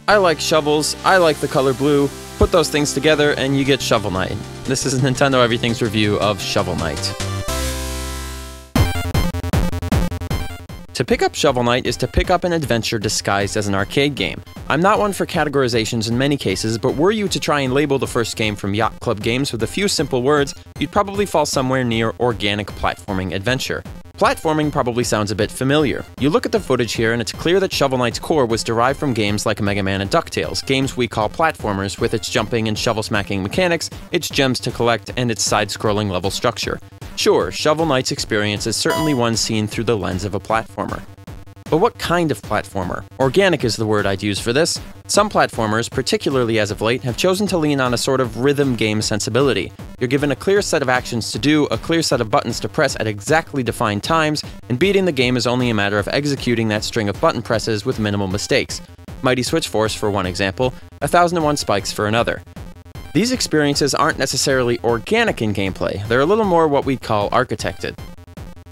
I like shovels, I like the color blue. Put those things together and you get Shovel Knight. This is Nintendo Everything's review of Shovel Knight. To pick up Shovel Knight is to pick up an adventure disguised as an arcade game. I'm not one for categorizations in many cases, but were you to try and label the first game from Yacht Club Games with a few simple words, you'd probably fall somewhere near organic platforming adventure. Platforming probably sounds a bit familiar. You look at the footage here and it's clear that Shovel Knight's core was derived from games like Mega Man and DuckTales, games we call platformers with its jumping and shovel-smacking mechanics, its gems to collect, and its side-scrolling level structure. Sure, Shovel Knight's experience is certainly one seen through the lens of a platformer. But what kind of platformer? Organic is the word I'd use for this. Some platformers, particularly as of late, have chosen to lean on a sort of rhythm game sensibility. You're given a clear set of actions to do, a clear set of buttons to press at exactly defined times, and beating the game is only a matter of executing that string of button presses with minimal mistakes. Mighty Switch Force for one example, 1001 Spikes for another. These experiences aren't necessarily organic in gameplay, they're a little more what we'd call architected.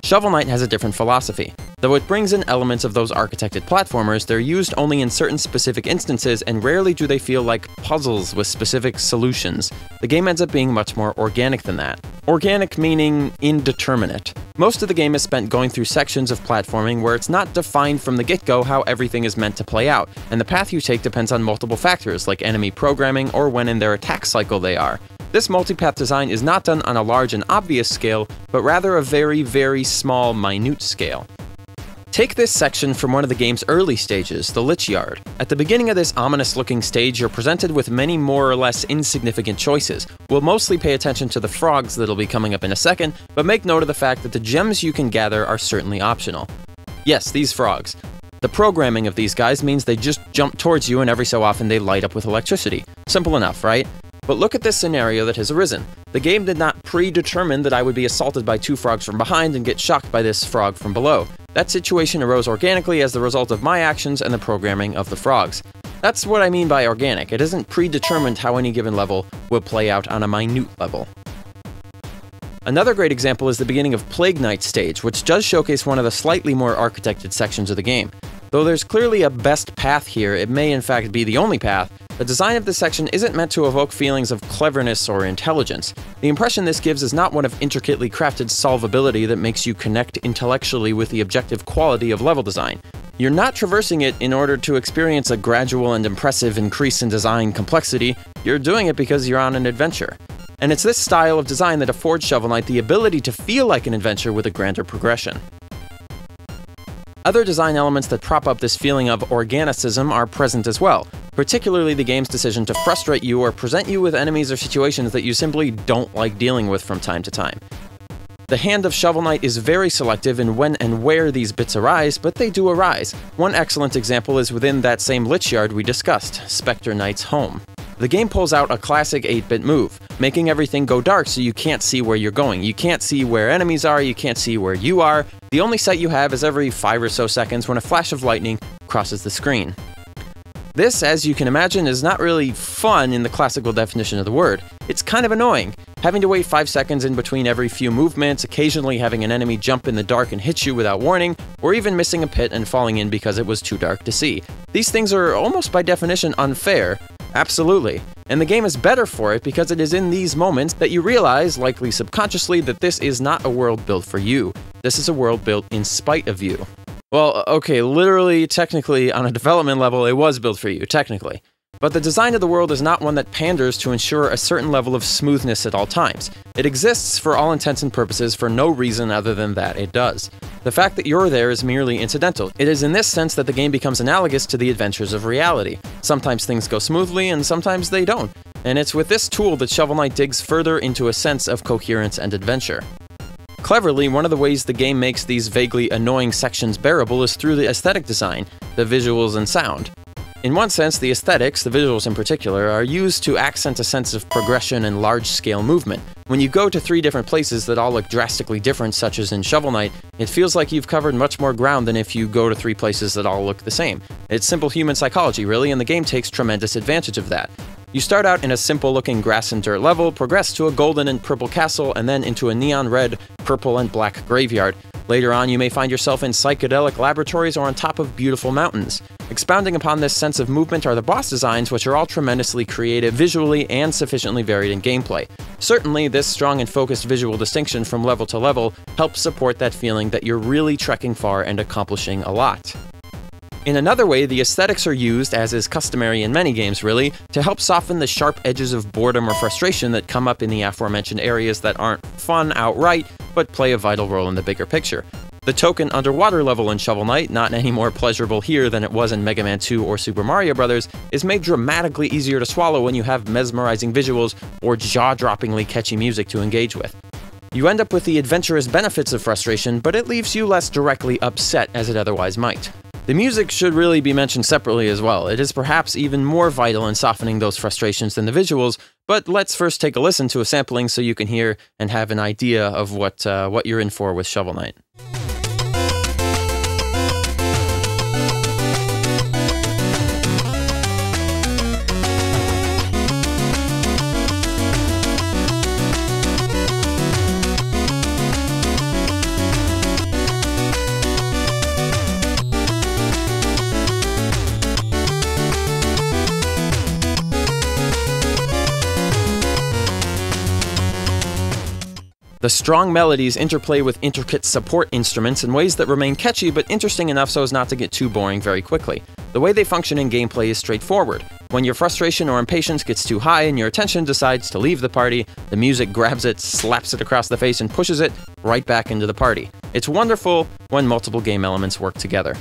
Shovel Knight has a different philosophy. Though it brings in elements of those architected platformers, they're used only in certain specific instances, and rarely do they feel like puzzles with specific solutions. The game ends up being much more organic than that. Organic meaning indeterminate. Most of the game is spent going through sections of platforming where it's not defined from the get-go how everything is meant to play out, and the path you take depends on multiple factors like enemy programming or when in their attack cycle they are. This multipath design is not done on a large and obvious scale, but rather a very, very small, minute scale. Take this section from one of the game's early stages, the Lich Yard. At the beginning of this ominous-looking stage, you're presented with many more or less insignificant choices. We'll mostly pay attention to the frogs that'll be coming up in a second, but make note of the fact that the gems you can gather are certainly optional. Yes, these frogs. The programming of these guys means they just jump towards you and every so often they light up with electricity. Simple enough, right? But look at this scenario that has arisen. The game did not predetermine that I would be assaulted by two frogs from behind and get shocked by this frog from below. That situation arose organically as the result of my actions and the programming of the frogs. That's what I mean by organic. It isn't predetermined how any given level will play out on a minute level. Another great example is the beginning of Plague Knight stage, which does showcase one of the slightly more architected sections of the game. Though there's clearly a best path here, it may in fact be the only path, the design of this section isn't meant to evoke feelings of cleverness or intelligence. The impression this gives is not one of intricately crafted solvability that makes you connect intellectually with the objective quality of level design. You're not traversing it in order to experience a gradual and impressive increase in design complexity, you're doing it because you're on an adventure. And it's this style of design that affords Shovel Knight the ability to feel like an adventure with a grander progression. Other design elements that prop up this feeling of organicism are present as well, particularly the game's decision to frustrate you or present you with enemies or situations that you simply don't like dealing with from time to time. The hand of Shovel Knight is very selective in when and where these bits arise, but they do arise. One excellent example is within that same Lich Yard we discussed, Spectre Knight's home. The game pulls out a classic 8-bit move, making everything go dark so you can't see where you're going. You can't see where enemies are, you can't see where you are. The only sight you have is every 5 or so seconds when a flash of lightning crosses the screen. This, as you can imagine, is not really fun in the classical definition of the word. It's kind of annoying, having to wait 5 seconds in between every few movements, occasionally having an enemy jump in the dark and hit you without warning, or even missing a pit and falling in because it was too dark to see. These things are almost by definition unfair. Absolutely. And the game is better for it because it is in these moments that you realize, likely subconsciously, that this is not a world built for you. This is a world built in spite of you. Well, okay, literally, technically, on a development level, it was built for you, technically. But the design of the world is not one that panders to ensure a certain level of smoothness at all times. It exists for all intents and purposes for no reason other than that it does. The fact that you're there is merely incidental. It is in this sense that the game becomes analogous to the adventures of reality. Sometimes things go smoothly and sometimes they don't. And it's with this tool that Shovel Knight digs further into a sense of coherence and adventure. Cleverly, one of the ways the game makes these vaguely annoying sections bearable is through the aesthetic design, the visuals and sound. In one sense, the aesthetics, the visuals in particular, are used to accent a sense of progression and large-scale movement. When you go to 3 different places that all look drastically different, such as in Shovel Knight, it feels like you've covered much more ground than if you go to 3 places that all look the same. It's simple human psychology, really, and the game takes tremendous advantage of that. You start out in a simple-looking grass and dirt level, progress to a golden and purple castle, and then into a neon red, purple, and black graveyard. Later on, you may find yourself in psychedelic laboratories or on top of beautiful mountains. Expounding upon this sense of movement are the boss designs, which are all tremendously creative visually and sufficiently varied in gameplay. Certainly, this strong and focused visual distinction from level to level helps support that feeling that you're really trekking far and accomplishing a lot. In another way, the aesthetics are used, as is customary in many games really, to help soften the sharp edges of boredom or frustration that come up in the aforementioned areas that aren't fun outright, but play a vital role in the bigger picture. The token underwater level in Shovel Knight, not any more pleasurable here than it was in Mega Man 2 or Super Mario Bros., is made dramatically easier to swallow when you have mesmerizing visuals or jaw-droppingly catchy music to engage with. You end up with the adventurous benefits of frustration, but it leaves you less directly upset as it otherwise might. The music should really be mentioned separately as well. It is perhaps even more vital in softening those frustrations than the visuals, but let's first take a listen to a sampling so you can hear and have an idea of what you're in for with Shovel Knight. The strong melodies interplay with intricate support instruments in ways that remain catchy but interesting enough so as not to get too boring very quickly. The way they function in gameplay is straightforward. When your frustration or impatience gets too high and your attention decides to leave the party, the music grabs it, slaps it across the face, and pushes it right back into the party. It's wonderful when multiple game elements work together.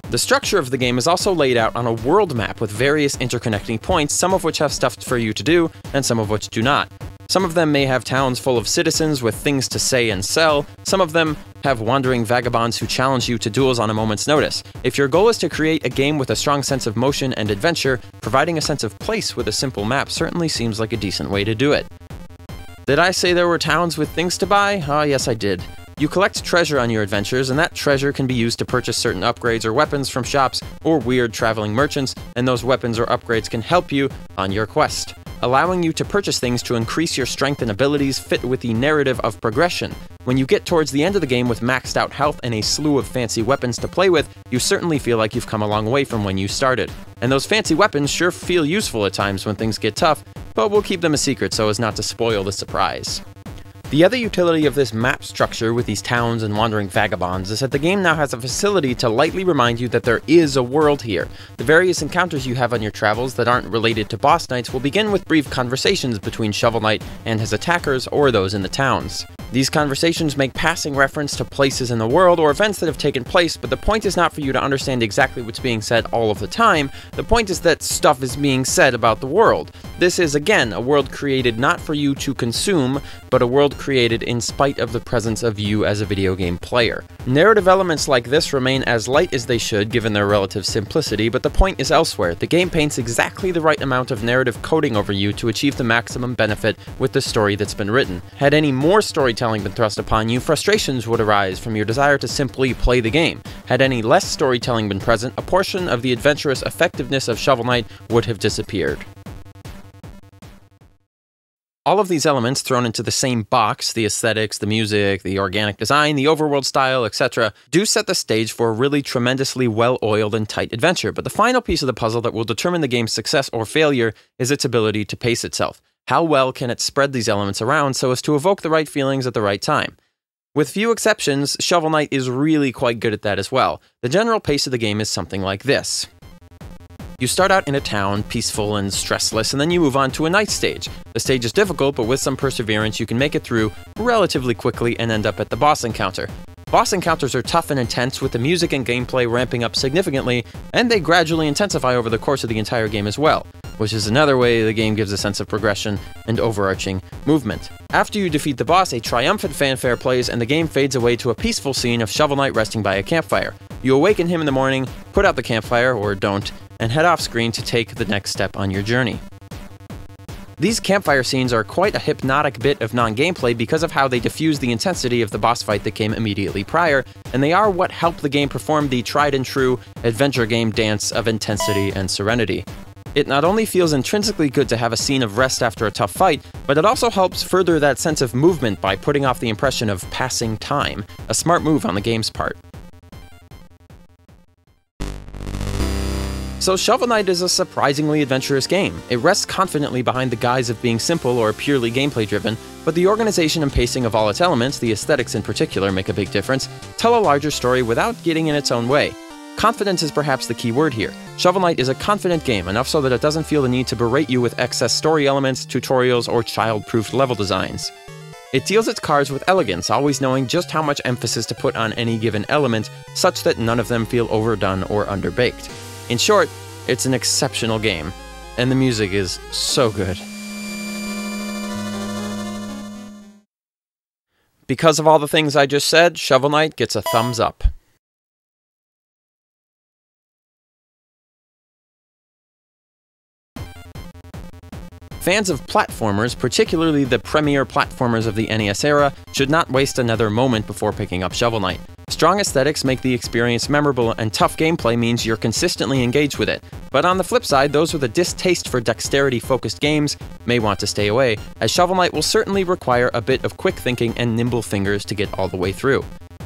The structure of the game is also laid out on a world map with various interconnecting points, some of which have stuff for you to do, and some of which do not. Some of them may have towns full of citizens with things to say and sell. Some of them have wandering vagabonds who challenge you to duels on a moment's notice. If your goal is to create a game with a strong sense of motion and adventure, providing a sense of place with a simple map certainly seems like a decent way to do it. Did I say there were towns with things to buy? Ah, yes, I did. You collect treasure on your adventures, and that treasure can be used to purchase certain upgrades or weapons from shops or weird traveling merchants, and those weapons or upgrades can help you on your quest, allowing you to purchase things to increase your strength and abilities fit with the narrative of progression. When you get towards the end of the game with maxed out health and a slew of fancy weapons to play with, you certainly feel like you've come a long way from when you started. And those fancy weapons sure feel useful at times when things get tough, but we'll keep them a secret so as not to spoil the surprise. The other utility of this map structure with these towns and wandering vagabonds is that the game now has a facility to lightly remind you that there is a world here. The various encounters you have on your travels that aren't related to boss knights will begin with brief conversations between Shovel Knight and his attackers or those in the towns. These conversations make passing reference to places in the world or events that have taken place, but the point is not for you to understand exactly what's being said all of the time. The point is that stuff is being said about the world. This is, again, a world created not for you to consume, but a world created in spite of the presence of you as a video game player. Narrative elements like this remain as light as they should given their relative simplicity, but the point is elsewhere. The game paints exactly the right amount of narrative coating over you to achieve the maximum benefit with the story that's been written. Had any more storytelling been thrust upon you, frustrations would arise from your desire to simply play the game. Had any less storytelling been present, a portion of the adventurous effectiveness of Shovel Knight would have disappeared. All of these elements thrown into the same box, the aesthetics, the music, the organic design, the overworld style, etc., do set the stage for a really tremendously well-oiled and tight adventure, but the final piece of the puzzle that will determine the game's success or failure is its ability to pace itself. How well can it spread these elements around so as to evoke the right feelings at the right time? With few exceptions, Shovel Knight is really quite good at that as well. The general pace of the game is something like this. You start out in a town, peaceful and stressless, and then you move on to a night stage. The stage is difficult, but with some perseverance you can make it through relatively quickly and end up at the boss encounter. Boss encounters are tough and intense, with the music and gameplay ramping up significantly, and they gradually intensify over the course of the entire game as well, which is another way the game gives a sense of progression and overarching movement. After you defeat the boss, a triumphant fanfare plays and the game fades away to a peaceful scene of Shovel Knight resting by a campfire. You awaken him in the morning, put out the campfire, or don't, and head off screen to take the next step on your journey. These campfire scenes are quite a hypnotic bit of non-gameplay because of how they diffuse the intensity of the boss fight that came immediately prior, and they are what help the game perform the tried and true adventure game dance of intensity and serenity. It not only feels intrinsically good to have a scene of rest after a tough fight, but it also helps further that sense of movement by putting off the impression of passing time, a smart move on the game's part. So Shovel Knight is a surprisingly adventurous game. It rests confidently behind the guise of being simple or purely gameplay driven, but the organization and pacing of all its elements, the aesthetics in particular, make a big difference, tell a larger story without getting in its own way. Confidence is perhaps the key word here. Shovel Knight is a confident game, enough so that it doesn't feel the need to berate you with excess story elements, tutorials, or child-proofed level designs. It deals its cards with elegance, always knowing just how much emphasis to put on any given element, such that none of them feel overdone or underbaked. In short, it's an exceptional game, and the music is so good. Because of all the things I just said, Shovel Knight gets a thumbs up. Fans of platformers, particularly the premier platformers of the NES era, should not waste another moment before picking up Shovel Knight. Strong aesthetics make the experience memorable, and tough gameplay means you're consistently engaged with it. But on the flip side, those with a distaste for dexterity-focused games may want to stay away, as Shovel Knight will certainly require a bit of quick thinking and nimble fingers to get all the way through.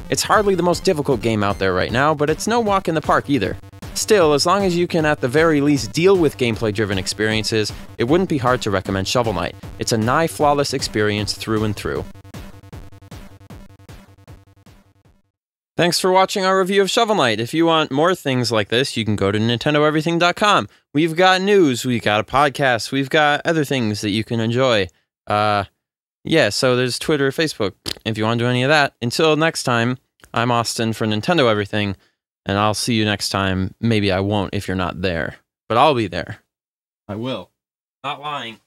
It's hardly the most difficult game out there right now, but it's no walk in the park either. Still, as long as you can at the very least deal with gameplay-driven experiences, it wouldn't be hard to recommend Shovel Knight. It's a nigh-flawless experience through and through. Thanks for watching our review of Shovel Knight. If you want more things like this, you can go to NintendoEverything.com. We've got news, we've got a podcast, we've got other things that you can enjoy. Yeah, so there's Twitter, Facebook, if you want to do any of that. Until next time, I'm Austin for Nintendo Everything. And I'll see you next time. Maybe I won't if you're not there. But I'll be there. I will. Not lying.